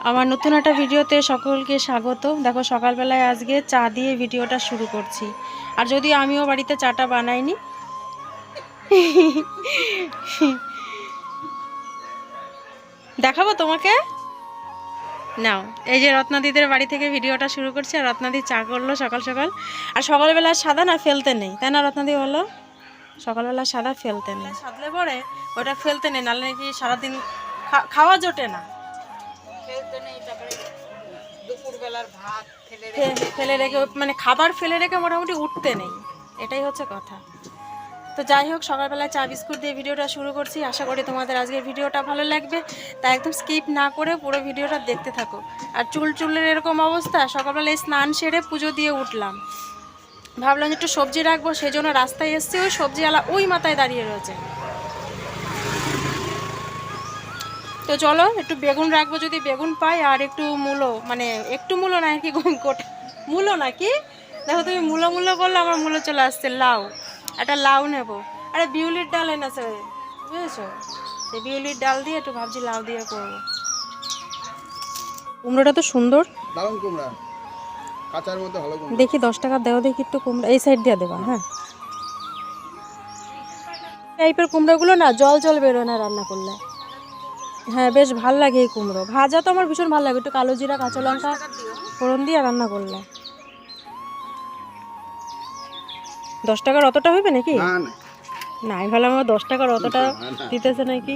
আমার নতুন একটা ভিডিওতে সকলকে স্বাগত। দেখো সকালবেলায় আজকে চা দিয়ে ভিডিওটা শুরু করছি। আর যদি আমিও বাড়িতে চাটা বানাইনি, দেখাবো তোমাকে। নাও, এই যে রত্নাদিদের বাড়ি থেকে ভিডিওটা শুরু করছি। আর রত্নাদি চা করলো সকাল সকাল। আর সকালবেলা সাদা না ফেলতে নেই, তাই না রত্নাদি? বলো, সকালবেলা সাদা ফেলতে নেই, সাদলে পরে ওটা ফেলতে নেই, নাহলে নাকি সারাদিন খাওয়া জোটে না। দুপুরবেলার ভাত ফেলে রেখে মানে খাবার ফেলে রেখে মোটামুটি উঠতে নেই, এটাই হচ্ছে কথা। তো যাই হোক, সকালবেলায় চা বিস্কুট দিয়ে ভিডিওটা শুরু করছি। আশা করি তোমাদের আজকের ভিডিওটা ভালো লাগবে, তাই একদম স্কিপ না করে পুরো ভিডিওটা দেখতে থাকো। আর চুলের এরকম অবস্থা, সকালবেলায় স্নান সেরে পুজো দিয়ে উঠলাম, ভাবলাম একটু সবজি রাখবো, সেই জন্য রাস্তায় এসছি। ওই সবজিওয়ালা ওই মাথায় দাঁড়িয়ে রয়েছে। তো চলো একটু বেগুন রাখবো, যদি বেগুন পাই, আর একটু মূলো, মানে একটু মূলো না কি, গোটা মূলো নাকি। দেখো তুমি মূলো মূলো বললো, আমার মূলো চলে আসছে। লাউ, একটা লাউ নেব। আরে বিউলির ডাল এনেছে, বুঝেছো? সেই বিউলির ডাল দিয়ে একটু ভাবছি লাউ দিয়ে করবো। কুমড়োটা তো সুন্দর, দারুণ কুমড়া, কাঁচার মধ্যে ভালো কুমড়া। দেখি 10 টাকা দেও দেখি একটু কুমড়া, এই সাইড দিয়ে দেবা। হ্যাঁ, টাইপের কুমড়োগুলো না জল জল বেরোয় না রান্না করলে। হ্যাঁ, বেশ ভাল লাগে এই কুমড়ো ভাজা, তো আমার ভীষণ ভালো লাগে। একটু কালো জিরা কাঁচা লঙ্কা ফোড়ন দিয়ে রান্না করলে। 10 টাকার অতটা হবে নাকি? না না, না, আমি ভাবলাম আমার 10 টাকার অতটা দিতেছে নাকি।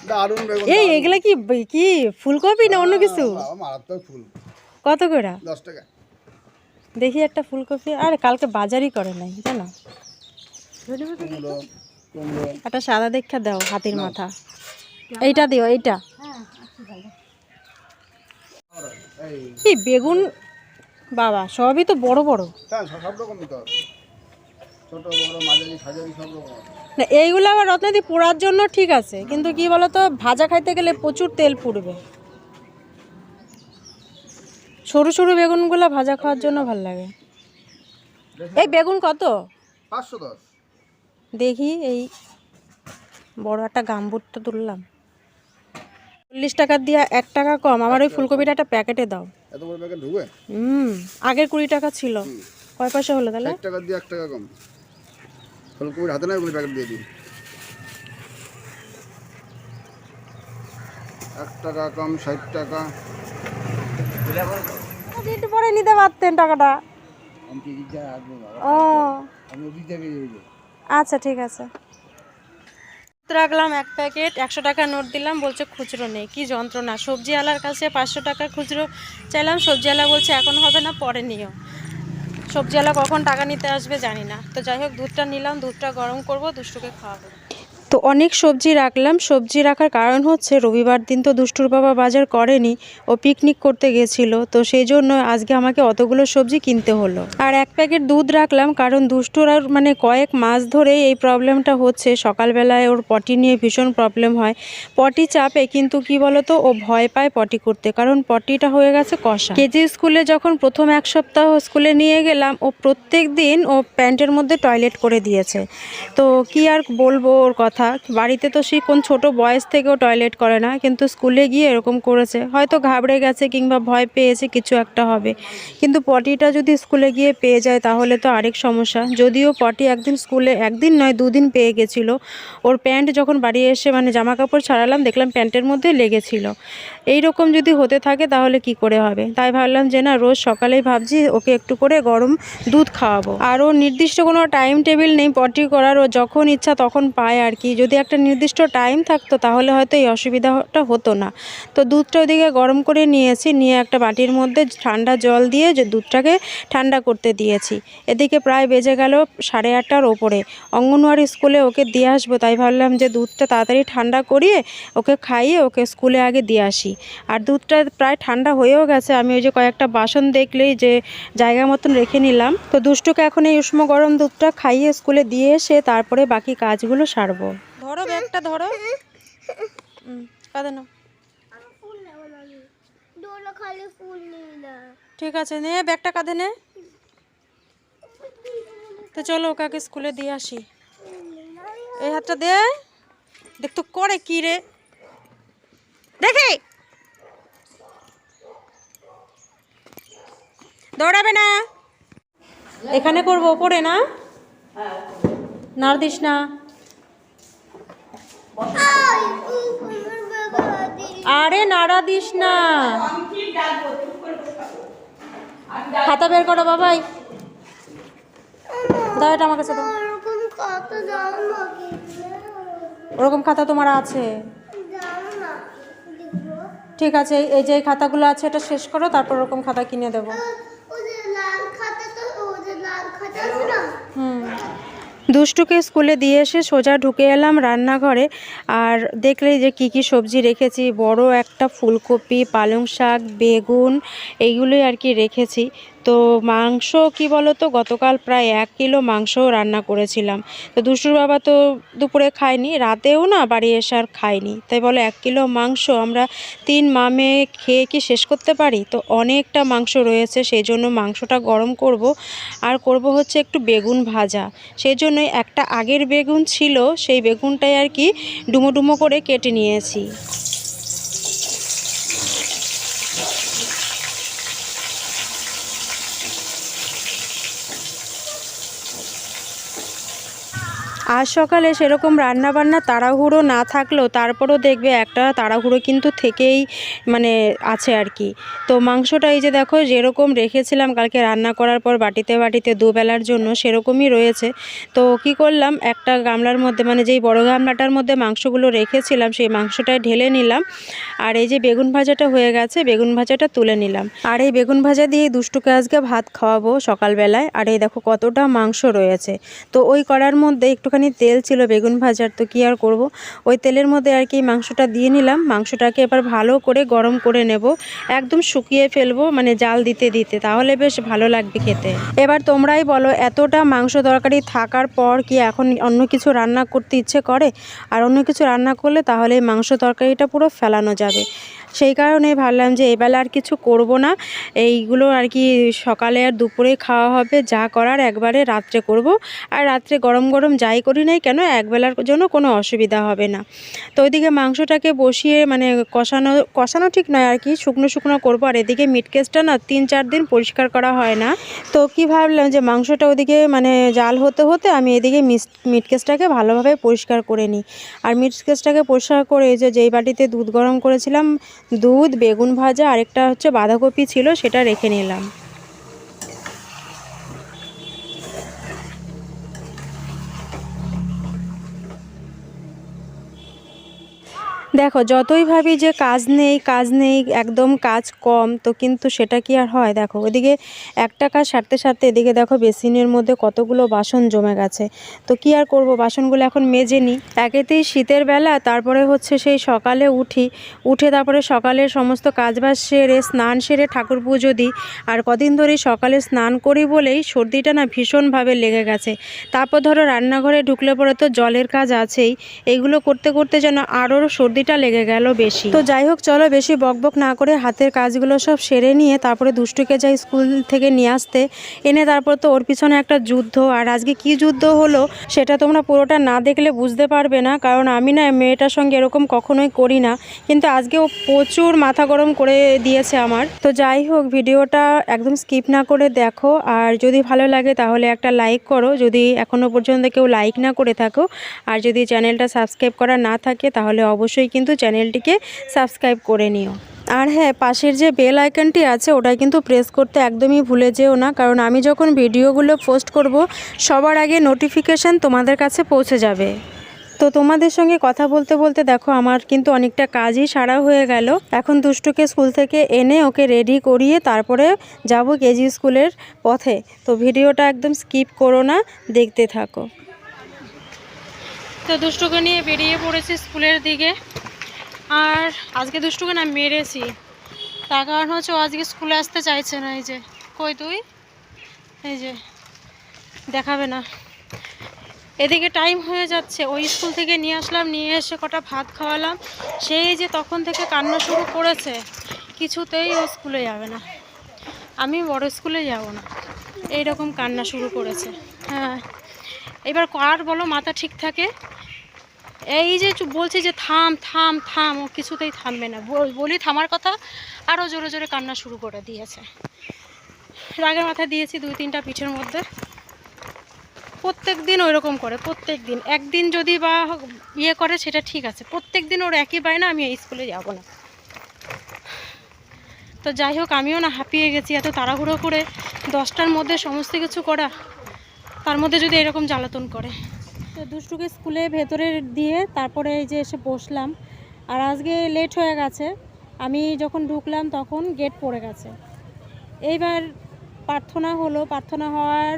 দারুণ বেগুন। এই এগুলা কি কি ফুলকপি না অন্য কিছু? বাবা মারাত্মক ফুল। কত করে? 10 টাকা। দেখি একটা ফুলকপি। আরে কালকে বাজারই করে নাই, জানো? কুমড়ো কুমড়ো একটা সাদা দেখা দাও, হাতির মাথা। এইটা দিও, এইটা। এই বেগুন বাবা সবই তো বড় বড়। হ্যাঁ, সব রকমই তো, ছোট বড় মাঝারি সাজারি সব রকম। না, এইগুলো আবার রত্নাদি পোড়ার জন্য ঠিক আছে, কিন্তু কি বলতো, ভাজা খাইতে গেলে প্রচুর তেল পুড়বে। সরু সরু বেগুনগুলো ভাজা খাওয়ার জন্য ভালো লাগে। এই বেগুন কত? 510। দেখি, এই বড় একটা গামবুট তো তুললাম। 40 টাকা দিয়ে 1 টাকা কম। আমার ওই ফুলকপিটা একটা প্যাকেটে দাও। এত বড় প্যাকেট ঢুকে? আগের 20 টাকা ছিল, কয় পয়সা হলো তাহলে? 1 টাকা দিয়ে 1 টাকা কম। ফুলকপির হাতে না ওগুলো প্যাকেট দিয়ে দিই। 1 টাকা কম, 60 টাকা। একটু পরে নিতে পারতেন টাকাটা। ও আচ্ছা, ঠিক আছে। রাখলাম 1 প্যাকেট, 100 টাকা নোট দিলাম, বলছে খুচরো নেই। কি যন্ত্রণা! সবজিওয়ালার কাছে 500 টাকা খুচরো চাইলাম, সবজিওয়ালা বলছে এখন হবে না, পরে নিও। সবজিওয়ালা কখন টাকা নিতে আসবে জানি না। তো যাই হোক, দুধটা নিলাম, দুধটা গরম করব, দুষ্টুকে খাওয়াবো। তো অনেক সবজি রাখলাম। সবজি রাখার কারণ হচ্ছে রবিবার দিন তো দুষ্টুর বাবা বাজার করেনি, ও পিকনিক করতে গেছিলো, তো সেই জন্য আজকে আমাকে অতগুলো সবজি কিনতে হলো। আর 1 প্যাকেট দুধ রাখলাম, কারণ দুষ্টুর আর মানে কয়েক মাস ধরে এই প্রবলেমটা হচ্ছে। সকালবেলায় ওর পটি নিয়ে ভীষণ প্রবলেম হয়, পটি চাপে, কিন্তু কি বলতো, ও ভয় পায় পটি করতে, কারণ পটিটা হয়ে গেছে কষা। কেজি স্কুলে যখন প্রথম 1 সপ্তাহ স্কুলে নিয়ে গেলাম, ও প্রত্যেক দিন ও প্যান্টের মধ্যে টয়লেট করে দিয়েছে। তো কি আর বলবো ওর কথা। বাড়িতে তো সে কোন ছোট বয়স থেকেও টয়লেট করে না, কিন্তু স্কুলে গিয়ে এরকম করেছে। হয়তো ঘাবড়ে গেছে কিংবা ভয় পেয়েছে কিছু একটা হবে, কিন্তু পটিটা যদি স্কুলে গিয়ে পেয়ে যায় তাহলে তো আরেক সমস্যা। যদিও পটি একদিন স্কুলে, একদিন নয় 2 দিন পেয়ে গেছিলো। ওর প্যান্ট যখন বাড়ি এসে মানে জামা কাপড় ছাড়ালাম, দেখলাম প্যান্টের মধ্যে লেগেছিল। এই রকম যদি হতে থাকে তাহলে কি করে হবে? তাই ভাবলাম যে না, রোজ সকালেই ভাবছি ওকে একটু করে গরম দুধ খাওয়াবো। আর ওর নির্দিষ্ট কোনো টাইম টেবিল নেই পটি করার, ও যখন ইচ্ছা তখন পায় আর কি। যদি একটা নির্দিষ্ট টাইম থাকতো তাহলে হয়তো এই অসুবিধাটা হতো না। তো দুধটা ওদিকে গরম করে নিয়েছি, নিয়ে একটা বাটির মধ্যে ঠান্ডা জল দিয়ে যে দুধটাকে ঠান্ডা করতে দিয়েছি। এদিকে প্রায় বেজে গেল 8:30টার ওপরে। অঙ্গনওয়াড়ি স্কুলে ওকে দিয়ে আসবো, তাই ভাবলাম যে দুধটা তাড়াতাড়ি ঠান্ডা করিয়ে ওকে খাইয়ে ওকে স্কুলে আগে দিয়ে আসি। আর দুধটা প্রায় ঠান্ডা হয়েও গেছে। আমি ওই যে কয়েকটা বাসন দেখলেই যে জায়গা মতন রেখে নিলাম। তো দুষ্টুকে এখন এই উষ্ণ গরম দুধটা খাইয়ে স্কুলে দিয়ে এসে তারপরে বাকি কাজগুলো সারবো। ধরো ব্যাগটা, ধরো। কাঁদে না, ঠিক আছে, নে ব্যাগটা কাঁধে নে। তো চলো ওকে স্কুলে দিয়ে আসি। এই হাতটা দে, দেখ তো করে কি রে, দেখি দৌড়াবে না, এখানে করবো, ওপরে না, নাড় দিস না। আরে নাড়া দিস না, খাতা বের করো বাবাই, দাও এটা আমার কাছে দাও। ওরকম খাতা তোমার আছে? ঠিক আছে, এই যে খাতাগুলো আছে এটা শেষ করো, তারপর ওরকম খাতা কিনে দেবো। দুষ্টুকে স্কুলে দিয়ে এসে সোজা ঢুকে এলাম রান্নাঘরে। আর দেখলে যে কি কি সবজি রেখেছি, বড় একটা ফুলকপি, পালং শাক, বেগুন, এইগুলোই আর কি রেখেছি। তো মাংস কি বলো তো, গতকাল প্রায় 1 কিলো মাংস রান্না করেছিলাম। তো দুষ্টুর বাবা তো দুপুরে খায়নি, রাতেও না বাড়ি এসে আর খায়নি, তাই বলে 1 কিলো মাংস আমরা 3 মামে খেয়ে কি শেষ করতে পারি? তো অনেকটা মাংস রয়েছে, সেই জন্য মাংসটা গরম করব। আর করব হচ্ছে একটু বেগুন ভাজা, সেই জন্যই একটা আগের বেগুন ছিল, সেই বেগুনটাই আর কি ডুমো ডুমো করে কেটে নিয়েছি। আজ সকালে সেরকম রান্নাবান্না তাড়াহুড়ো না থাকলেও তারপরও দেখবে একটা তাড়াহুড়ো কিন্তু থেকেই মানে আছে আর কি। তো মাংসটা এই যে দেখো যেরকম রেখেছিলাম কালকে রান্না করার পর বাটিতে বাটিতে দুবেলার জন্য, সেরকমই রয়েছে। তো কি করলাম, একটা গামলার মধ্যে মানে যেই বড় গামলাটার মধ্যে মাংসগুলো রেখেছিলাম সেই মাংসটায় ঢেলে নিলাম। আর এই যে বেগুন ভাজাটা হয়ে গেছে, বেগুন ভাজাটা তুলে নিলাম। আর এই বেগুন ভাজা দিয়ে দুষ্টুকে আজকে ভাত খাওয়াবো সকালবেলায়। আর এই দেখো কতটা মাংস রয়েছে। তো ওই কড়ার মধ্যে একটুখানি তেল ছিল বেগুন ভাজার, তো কি আর করব, ওই তেলের মধ্যে আর কি মাংসটা দিয়ে নিলাম। মাংসটাকে এবার ভালো করে গরম করে নেব, একদম শুকিয়ে ফেলবো মানে জাল দিতে দিতে, তাহলে বেশ ভালো লাগবে খেতে। এবার তোমরাই বলো, এতটা মাংস তরকারি থাকার পর কি এখন অন্য কিছু রান্না করতে ইচ্ছে করে? আর অন্য কিছু রান্না করলে তাহলে এই মাংস তরকারিটা পুরো ফেলানো যাবে। সেই কারণে ভাবলাম যে এবেলা আর কিছু করব না, এইগুলো আর কি সকালে আর দুপুরে খাওয়া হবে, যা করার একবারে রাত্রে করব। আর রাত্রে গরম গরম যাই করি নাই কেন, একবেলার জন্য কোনো অসুবিধা হবে না। তো ওইদিকে মাংসটাকে বসিয়ে মানে কষানো ঠিক নয় আর কি, শুকনো শুকনো করবো। আর এদিকে মিট কেসটা না 3-4 দিন পরিষ্কার করা হয় না। তো কি ভাবলাম যে মাংসটা ওদিকে মানে জাল হতে হতে আমি এদিকে মিট কেসটাকে ভালোভাবে পরিষ্কার করে নিই। আর মিট কেসটাকে পরিষ্কার করে এই যে যেই বাটিতে দুধ গরম করেছিলাম, দুধ, বেগুন ভাজা, আরেকটা হচ্ছে বাঁধাকপি ছিল, সেটা রেখে নিলাম। দেখো যতই ভাবি যে কাজ নেই একদম কাজ কম, তো কিন্তু সেটা কি আর হয়? দেখো ওইদিকে একটা কাজ সারতে সারতে এদিকে দেখো বেসিনের মধ্যে কতগুলো বাসন জমে গেছে। তো কি আর করব, বাসনগুলো এখন মেজে নিই। একেতেই শীতের বেলা, তারপরে হচ্ছে সেই সকালে উঠে তারপরে সকালের সমস্ত কাজবাজ সেরে স্নান সেরে ঠাকুর পুজো দিই। আর কদিন ধরেই সকালে স্নান করি বলেই সর্দিটা না ভীষণভাবে লেগে গেছে। তারপর ধরো রান্নাঘরে ঢুকলে পরে তো জলের কাজ আছেই, এইগুলো করতে করতে যেন আরও সর্দিটা লেগে গেল বেশি। তো যাই হোক, চলো বেশি বকবক না করে হাতের কাজগুলো সব সেরে নিয়ে তারপরে দুষ্টুকে যাই স্কুল থেকে নিয়ে আসতে, এনে তারপর তো ওর পিছনে একটা যুদ্ধ। আর আজকে কি যুদ্ধ হলো সেটা তোমরা পুরোটা না দেখলে বুঝতে পারবে না, কারণ আমি না মেয়েটার সঙ্গে এরকম কখনোই করি না, কিন্তু আজকে ও প্রচুর মাথা গরম করে দিয়েছে আমার। তো যাই হোক, ভিডিওটা একদম স্কিপ না করে দেখো, আর যদি ভালো লাগে তাহলে একটা লাইক করো, যদি এখনও পর্যন্ত কেউ লাইক না করে থাকো। আর যদি চ্যানেলটা সাবস্ক্রাইব করা না থাকে তাহলে অবশ্যই কিন্তু চ্যানেলটিকে সাবস্ক্রাইব করে নিও। আর হ্যাঁ, পাশের যে বেল আইকনটি আছে ওটাই কিন্তু প্রেস করতে একদমই ভুলে যেও না, কারণ আমি যখন ভিডিওগুলো পোস্ট করব সবার আগে নোটিফিকেশান তোমাদের কাছে পৌঁছে যাবে। তো তোমাদের সঙ্গে কথা বলতে বলতে দেখো আমার কিন্তু অনেকটা কাজই সারা হয়ে গেল। এখন দুষ্টুকে স্কুল থেকে এনে ওকে রেডি করিয়ে তারপরে যাব কেজি স্কুলের পথে। তো ভিডিওটা একদম স্কিপ করো না, দেখতে থাকো। তো দুষ্টুকে নিয়ে বেরিয়ে পড়েছি স্কুলের দিকে। আর আজকে দুষ্টুকে না মেরেছি, তার কারণ হচ্ছে ও আজকে স্কুলে আসতে চাইছে না। এই যে কই তুই, এই যে দেখাবে না। এদিকে টাইম হয়ে যাচ্ছে, ওই স্কুল থেকে নিয়ে আসলাম, নিয়ে এসে কটা ভাত খাওয়ালাম, সেই যে তখন থেকে কান্না শুরু করেছে, কিছুতেই ও স্কুলে যাবে না। আমি বড় স্কুলে যাব না, এইরকম কান্না শুরু করেছে। হ্যাঁ, এবার কার বলো মাথা ঠিক থাকে? এই যে বলছি যে থাম থাম থাম, ও কিছুতেই থামবে না। বলি থামার কথা, আরও জোরে জোরে কান্না শুরু করে দিয়েছে। রাগের মাথায় দিয়েছি 2-3টা পিঠের মধ্যে। প্রত্যেক দিন ওই রকম করে, প্রত্যেক দিন। একদিন যদি বা ইয়ে করে সেটা ঠিক আছে, প্রত্যেক দিন ওর একই বায়না আমি এই স্কুলে যাব না। তো যাই হোক, আমিও না হাঁপিয়ে গেছি এত তাড়াহুড়ো করে 10টার মধ্যে সমস্ত কিছু করা, তার মধ্যে যদি এরকম জ্বালাতন করে। তো দুষ্টুকে স্কুলে ভেতরে দিয়ে তারপরে এই যে এসে বসলাম। আর আজকে লেট হয়ে গেছে, আমি যখন ঢুকলাম তখন গেট পড়ে গেছে। এইবার প্রার্থনা হলো, প্রার্থনা হওয়ার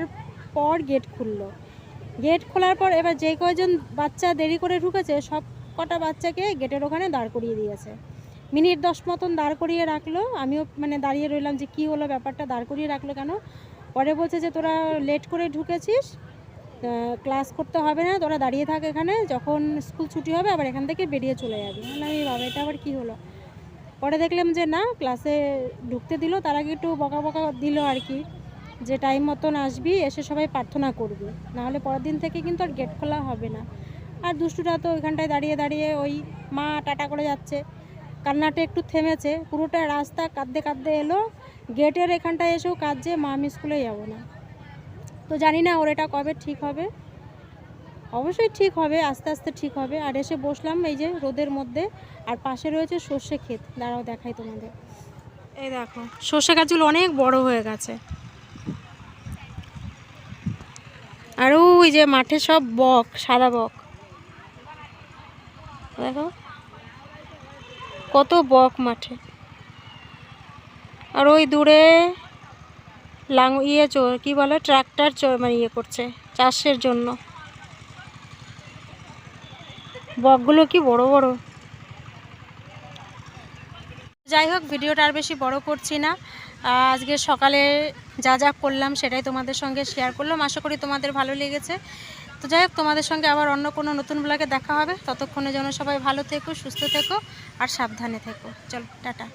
পর গেট খুললো। গেট খোলার পর এবার যে কয়জন বাচ্চা দেরি করে ঢুকেছে সব কটা বাচ্চাকে গেটের ওখানে দাঁড় করিয়ে দিয়েছে। মিনিট 10 মতন দাঁড় করিয়ে রাখলো। আমিও মানে দাঁড়িয়ে রইলাম যে কী হলো ব্যাপারটা, দাঁড় করিয়ে রাখলো কেন। পরে বলছে যে তোরা লেট করে ঢুকেছিস, ক্লাস করতে হবে না, তোরা দাঁড়িয়ে থাক এখানে, যখন স্কুল ছুটি হবে আবার এখান থেকে বেরিয়ে চলে যাবি। আমি বাবা এটা আবার কী হলো। পরে দেখলাম যে না, ক্লাসে ঢুকতে দিল, তার আগে একটু বকা বকা দিল আর কি, যে টাইম মতন আসবি, এসে সবাই প্রার্থনা করবি, নাহলে পরের দিন থেকে কিন্তু আর গেট খোলা হবে না। আর দুষ্টুটা তো ওইখানটায় দাঁড়িয়ে দাঁড়িয়ে ওই মা টাটা করে যাচ্ছে, কান্নাটা একটু থেমেছে, পুরোটা রাস্তা কাঁদতে কাঁদতে এলো, গেটের এখানটায় এসেও কাঁদছে, মা আমি স্কুলে যাব না। তো জানি না ওর এটা কবে ঠিক হবে, অবশ্যই ঠিক হবে, আস্তে আস্তে ঠিক হবে। আর এসে বসলাম এই যে রোদের মধ্যে, আর পাশে রয়েছে সর্ষে ক্ষেত, দাঁড়াও দেখাই তোমাদের। এই দেখো সর্ষে গাছগুলো অনেক বড় হয়ে গেছে। আর ওই যে মাঠে সব বক, সাদা বক, দেখো কত বক মাঠে। আর ওই দূরে কি বলে ট্রাক্টর মানে ইয়ে করছে চাষের জন্য। বকগুলো কি বড় বড়। যাই হোক, ভিডিওটা আর বেশি বড় করছি না। আজকে সকালে যা যা করলাম সেটাই তোমাদের সঙ্গে শেয়ার করলাম, আশা করি তোমাদের ভালো লেগেছে। তো যাই হোক, তোমাদের সঙ্গে আবার অন্য কোনো নতুন ব্লগে দেখা হবে। ততক্ষণে যেন সবাই ভালো থেকো, সুস্থ থেকো আর সাবধানে থেকো। চলো টাটা।